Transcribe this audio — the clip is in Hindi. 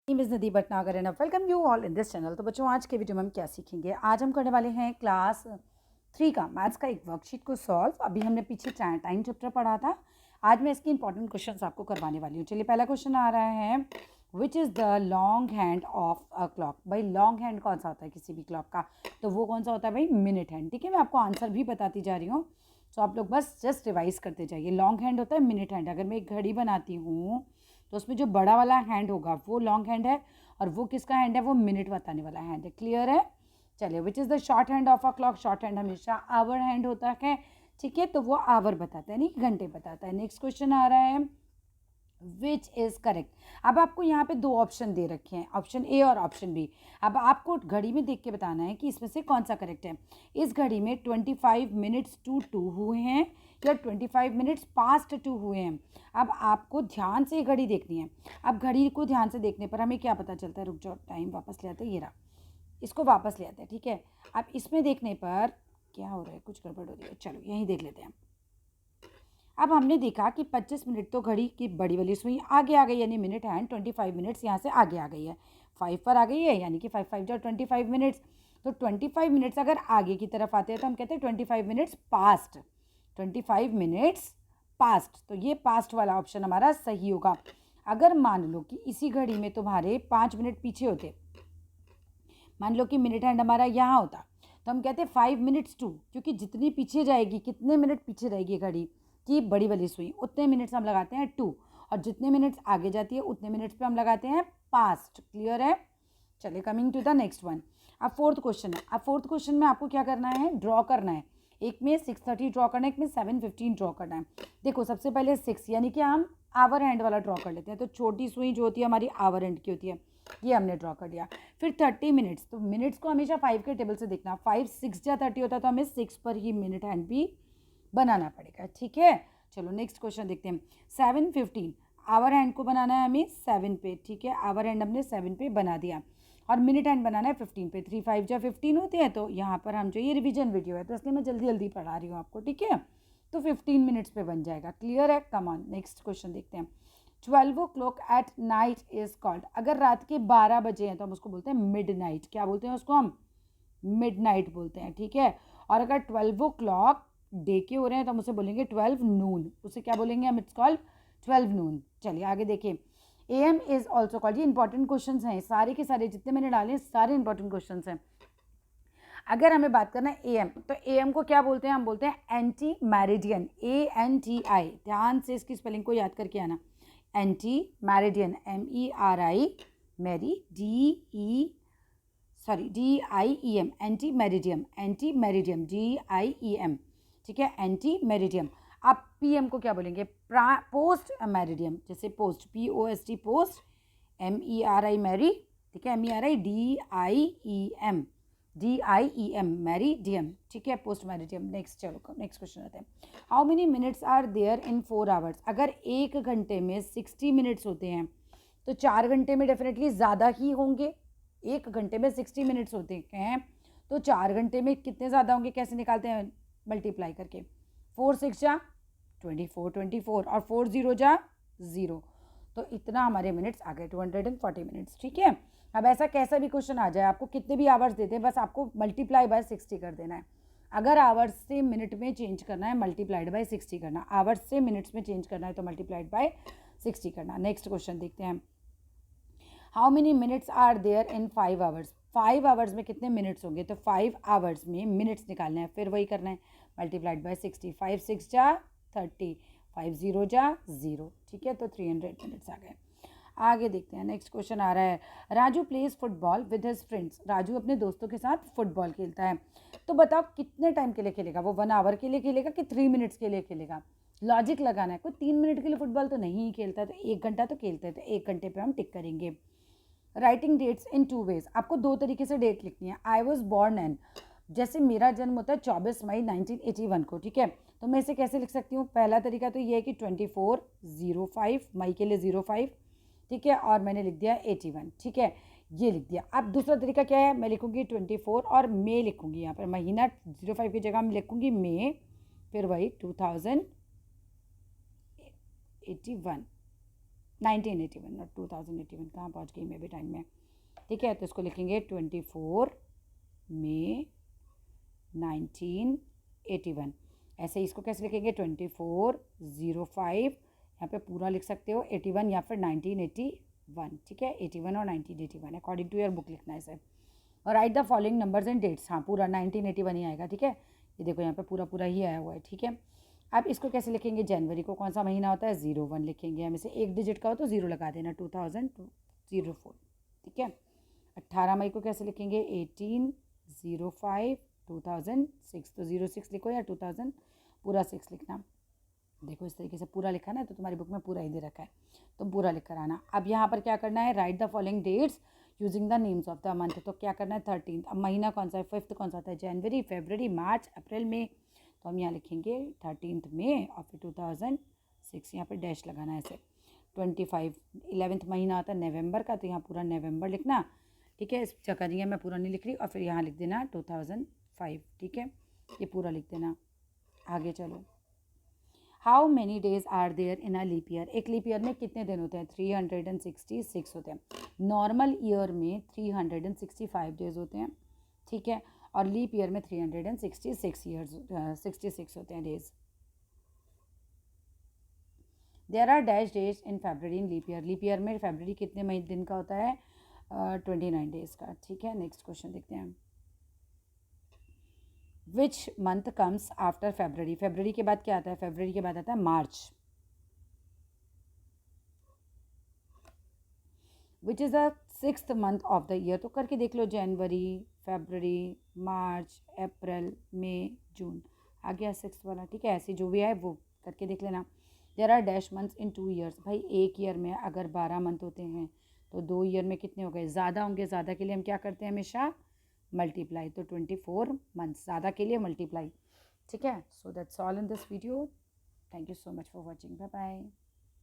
नेम इज़ नदी Bhatnagar and welcome you all in this channel. तो बच्चों, आज के वीडियो में हम क्या सीखेंगे? आज हम करने वाले हैं क्लास 3 का मैथ्स का एक वर्कशीट को सॉल्व। अभी हमने पीछे टाइम चैप्टर पढ़ा था। आज मैं इसके इंपॉर्टेंट क्वेश्चंस आपको करवाने वाली हूँ। चलिए, पहला क्वेश्चन आ रहा है, विच is the long hand of a clock. भाई, लॉन्ग हैंड कौन सा होता है किसी भी क्लॉक का? तो वो कौन सा होता है भाई? Minute hand. ठीक है, मैं आपको आंसर भी बताती जा रही हूँ, तो आप लोग बस जस्ट रिवाइज करते जाइए। लॉन्ग हैंड होता है मिनट हैंड। अगर मैं एक घड़ी बनाती हूँ तो उसमें जो बड़ा वाला हैंड होगा वो लॉन्ग हैंड है, और वो किसका हैंड है? वो मिनट बताने वाला हैंड है। क्लियर है? चलिए, विच is the short hand of a clock. Short hand हमेशा आवर हैंड होता है। ठीक है, तो वो आवर बताता है, नहीं घंटे बताता है। नेक्स्ट क्वेश्चन आ रहा है, विच इज़ करेक्ट। अब आपको यहाँ पे दो ऑप्शन दे रखे हैं, ऑप्शन ए और ऑप्शन बी। अब आपको घड़ी में देख के बताना है कि इसमें से कौन सा करेक्ट है। इस घड़ी में 25 मिनट्स टू 2 हुए हैं या 25 मिनट्स पास्ट 2 हुए हैं। अब आपको ध्यान से घड़ी देखनी है। अब घड़ी को ध्यान से देखने पर हमें क्या पता चलता है? रुक जाओ, टाइम वापस ले आते हैं। ये रहा, इसको वापस ले आते हैं। ठीक है, अब इसमें देखने पर क्या हो रहा है? कुछ गड़बड़ हो रही है। चलो, यहीं देख लेते हैं। अब हमने देखा कि 25 मिनट तो घड़ी की बड़ी वाली सुई आगे आ गई, यानी मिनट हैंड 25 मिनट्स यहाँ से आगे आ गई है, 5 पर आ गई है, यानी कि 5 5 जो 25 मिनट्स। तो 25 मिनट्स अगर आगे की तरफ आते हैं तो हम कहते हैं 25 मिनट्स पास्ट। 25 मिनट्स पास्ट, तो ये पास्ट वाला ऑप्शन हमारा सही होगा। अगर मान लो कि इसी घड़ी में तुम्हारे 5 मिनट पीछे होते, मान लो कि मिनट हैंड हमारा यहाँ होता, तो हम कहते हैं 5 मिनट्स टू, क्योंकि जितनी पीछे जाएगी, कितने मिनट पीछे रहेगी घड़ी की बड़ी वाली सुई, उतने मिनट्स हम लगाते हैं 2, और जितने मिनट्स आगे जाती है उतने मिनट्स पे हम लगाते हैं पास्ट। क्लियर है? चलिए, coming to the next one. अब फोर्थ क्वेश्चन है। अब फोर्थ क्वेश्चन में आपको क्या करना है? ड्रॉ करना है। एक में 6:30 ड्रॉ करना है, एक में 7:15 ड्रॉ करना है। देखो, सबसे पहले 6, यानी कि हम आवर हैंड वाला ड्रॉ कर लेते हैं। तो छोटी सुई जो होती है हमारी आवर हैंड की होती है, ये हमने ड्रॉ कर दिया। फिर 30 मिनट्स, तो मिनट्स को हमेशा 5 के टेबल से देखना। 5 6 या 30 होता है, तो हमें 6 पर ही मिनट हैंड भी बनाना पड़ेगा। ठीक है, चलो नेक्स्ट क्वेश्चन देखते हैं। 7:15, आवर हैंड को बनाना है हमें 7 पे। ठीक है, आवर हैंड हमने 7 पे बना दिया, और मिनट हैंड बनाना है 15 पे। 3 5 या 15 होते हैं, तो यहाँ पर हम जो ये रिवीजन वीडियो है तो इसलिए मैं जल्दी जल्दी पढ़ा रही हूँ आपको। ठीक है, तो 15 मिनट्स पे बन जाएगा। क्लियर है? कम ऑन, नेक्स्ट क्वेश्चन देखते हैं। 12 o'clock at night is called. अगर रात के 12 बजे हैं तो हम उसको बोलते हैं मिड नाइट। क्या बोलते हैं उसको? हम मिड नाइट बोलते हैं। ठीक है, और अगर 12 o'clock डे के हो रहे हैं तो हम उसे बोलेंगे 12 नून। उसे क्या बोलेंगे हम? इट्स कॉल्ड 12 नून। चलिए आगे देखिए। AM is also called. ये इंपॉर्टेंट क्वेश्चन हैं, सारे के सारे जितने मैंने डाले सारे इंपॉर्टेंट क्वेश्चन हैं। अगर हमें बात करना है AM, तो AM को क्या बोलते हैं? हम बोलते हैं एंटी मैरिडियन। ANTI, ध्यान से इसकी स्पेलिंग को याद करके आना। Ante meridian, MERI, meri DIEM, ante meridiem, ante meridiem DIEM। ठीक है, एंटी मेरिडियम। आप PM को क्या बोलेंगे? Post meridiem. जैसे पोस्ट, POST पोस्ट, MERI मैरी। ठीक है, MERI DIEM मेरिडियम। ठीक है, पोस्ट मेरिडियम। नेक्स्ट, चलो नेक्स्ट क्वेश्चन आते हैं। How many minutes are there in 4 hours. अगर 1 घंटे में 60 मिनट्स होते हैं तो 4 घंटे में डेफिनेटली ज़्यादा ही होंगे। 1 घंटे में 60 मिनट्स होते हैं तो 4 घंटे में कितने ज़्यादा होंगे? कैसे निकालते हैं? मल्टीप्लाई करके। 4 6 जा 24 और 4 0 जा 0, तो इतना हमारे मिनट्स आ गए, 240 मिनट्स। ठीक है, अब ऐसा कैसा भी क्वेश्चन आ जाए, आपको कितने भी आवर्स देते हैं, बस आपको मल्टीप्लाई बाय 60 कर देना है। अगर आवर्स से मिनट में चेंज करना है, मल्टीप्लाइड बाय 60 करना। आवर्स से मिनट्स में चेंज करना है तो मल्टीप्लाइड बाय 60 करना। नेक्स्ट क्वेश्चन देखते हैं। How many minutes are there in 5 hours. 5 hours में कितने मिनट्स होंगे? तो 5 आवर्स में मिनट्स निकालने हैं, फिर वही करना है, मल्टीप्लाइड बाय 60। 5 6 जा 30, 5 0 जा 0। ठीक है, तो 300 मिनट्स आ गए। आगे देखते हैं। नेक्स्ट क्वेश्चन आ रहा है, Raju plays football with his friends. Raju अपने दोस्तों के साथ फुटबॉल खेलता है, तो बताओ कितने टाइम के लिए खेलेगा? वो 1 आवर के लिए खेलेगा कि 3 मिनट्स के लिए खेलेगा? लॉजिक लगाना है। कोई 3 मिनट के लिए फुटबॉल तो नहीं खेलता, तो 1 घंटा तो खेलते हैं, तो 1 घंटे पे हम टिक करेंगे। राइटिंग डेट्स इन 2 वेज। आपको 2 तरीके से डेट लिखनी है। आई वॉज बॉर्न एन, जैसे मेरा जन्म होता है 24 मई 1981 को। ठीक है, तो मैं इसे कैसे लिख सकती हूँ? पहला तरीका तो ये है कि 24/05, मई के लिए 05। ठीक है, और मैंने लिख दिया 81। ठीक है, ये लिख दिया। अब दूसरा तरीका क्या है? मैं लिखूंगी 24 और मे लिखूंगी यहाँ पर, महीना 05 की जगह मैं लिखूंगी मे, फिर वही 2081। 1981 और 2081 कहाँ पहुँच गई मैं भी टाइम में, ठीक है। तो इसको लिखेंगे 24 मई 1981। ऐसे ही इसको कैसे लिखेंगे 24/05, यहाँ पे पूरा लिख सकते हो 81 या फिर 1981, ठीक है। 81 और 1981 अकॉर्डिंग टू योर बुक लिखना है इसे। और write the following numbers and dates, हाँ पूरा 1981 ही आएगा, ठीक है। ये देखो यहाँ पे पूरा पूरा ही आया हुआ है, ठीक है। अब इसको कैसे लिखेंगे, जनवरी को कौन सा महीना होता है 01 लिखेंगे, हम इसे एक डिजिट का हो तो 0 लगा देना 2004, ठीक है। 18 मई को कैसे लिखेंगे 18/05 2006, तो 06 लिखो या 2000 पूरा 6 लिखना। देखो इस तरीके से पूरा लिखा ना, तो तुम्हारी बुक में पूरा ही दे रखा है, तुम पूरा लिख कर आना। अब यहाँ पर क्या करना है, write the following dates using the names of the month. तो क्या करना है 13, अब महीना कौन सा है, 5th कौन सा था, जनवरी, फरवरी, मार्च, अप्रैल, मई। तो हम यहाँ लिखेंगे 13 मई और फिर 2006, यहाँ पर डैश लगाना है ऐसे। 25 11th महीना आता है नवंबर का, तो यहाँ पूरा नवंबर लिखना, ठीक है। इस जगह नहीं है, मैं पूरा नहीं लिख रही, और फिर यहाँ लिख देना 2005, ठीक है। ये पूरा लिख देना। आगे चलो, how many days are there in a leap year, एक लीप ईयर में कितने दिन होते हैं 366 होते हैं। नॉर्मल ईयर में 365 डेज होते हैं, ठीक है। और लीप ईयर में 366 होते हैं days. There are dash days in February in leap year, leap year में फरवरी कितने महीने दिन का होता है 29 डेज का, ठीक है। नेक्स्ट क्वेश्चन देखते हैं, विच मंथ कम्स आफ्टर फरवरी, फरवरी के बाद क्या आता है, फरवरी के बाद आता है March. Which is the 6th month of the year, तो करके देख लो, जनवरी, फरवरी, मार्च, अप्रैल, मई, जून, आ गया 6th वाला, ठीक है। ऐसे जो भी है वो करके देख लेना। There are dash months in 2 years, भाई एक ईयर में अगर 12 मंथ होते हैं तो 2 ईयर में कितने हो गए, ज़्यादा होंगे, ज़्यादा के लिए हम क्या करते हैं हमेशा मल्टीप्लाई, तो 24 मंथ्स, ज़्यादा के लिए मल्टीप्लाई, ठीक है। So that's all in this video, thank you so much for watching, bye bye.